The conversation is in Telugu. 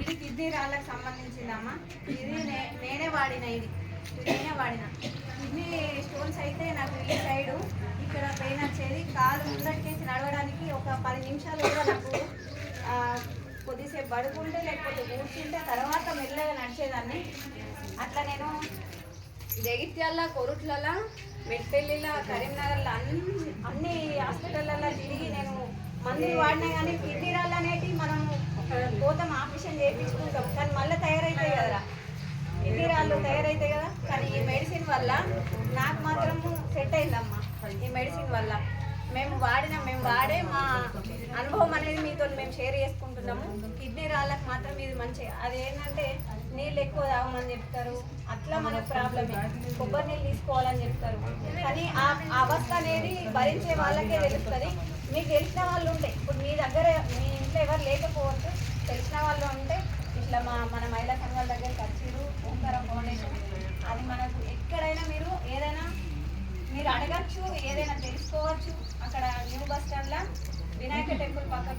ఇది కిడ్నీ రాళ్ళకి సంబంధించిందమ్మా. ఇది నేనే వాడిన. నేనే వాడిన కిడ్నీ స్టోన్స్ అయితే నాకు ఈ సైడు ఇక్కడ పెయిన్ వచ్చేది. కాలు ముందటికేసి నడవడానికి ఒక 10 నిమిషాలు కూడా నాకు కొద్దిసేపు పడుకుంటే లేకపోతే కూర్చుంటే తర్వాత మెల్లగా నడిచేదాన్ని. అట్లా నేను జగిత్యాల, కొరుట్లలో, మెట్పల్లిలో, కరీంనగర్లో అన్ని హాస్పిటళ్ళల్లో తిరిగి నేను మందులు వాడినా కానీ కిడ్నీ రాళ్ళు అనేటివి మనం పోతాం, ఆపరేషన్ చేయించుకుంటాం, కానీ మళ్ళీ తయారైతాయి కదరా, కిడ్నీ రాళ్ళు తయారైతాయి కదా. కానీ ఈ మెడిసిన్ వల్ల నాకు మాత్రం సెట్ అయిందమ్మా. ఈ మెడిసిన్ వల్ల మేము వాడే మా అనుభవం అనేది మీతో మేము షేర్ చేసుకుంటున్నాము. కిడ్నీ రాళ్ళకి మాత్రం ఇది మంచి. అదేంటంటే నీళ్ళు ఎక్కువ తాగమని చెప్తారు, అట్లా మనకు ప్రాబ్లమే. కొబ్బరి నీళ్ళు తీసుకోవాలని చెప్తారు, కానీ ఆ అవస్థ అనేది భరించే వాళ్ళకే తెలుస్తుంది. మీకు తెలిసిన వాళ్ళు ఉంటే, ఇప్పుడు మీ దగ్గర మీ ఇంట్లో ఎవరు లేకపోవచ్చు, తెలిసిన వాళ్ళు ఉంటే ఇట్లా మన మహిళా సంఘాల దగ్గరికి వచ్చిరు, ఓంకార ఫౌండేషన్, అది మనకు ఎక్కడైనా మీరు ఏదైనా మీరు అడగచ్చు, ఏదైనా తెలుసుకోవచ్చు. అక్కడ న్యూ బస్ స్టాండ్లో వినాయక టెంపుల్ పక్కన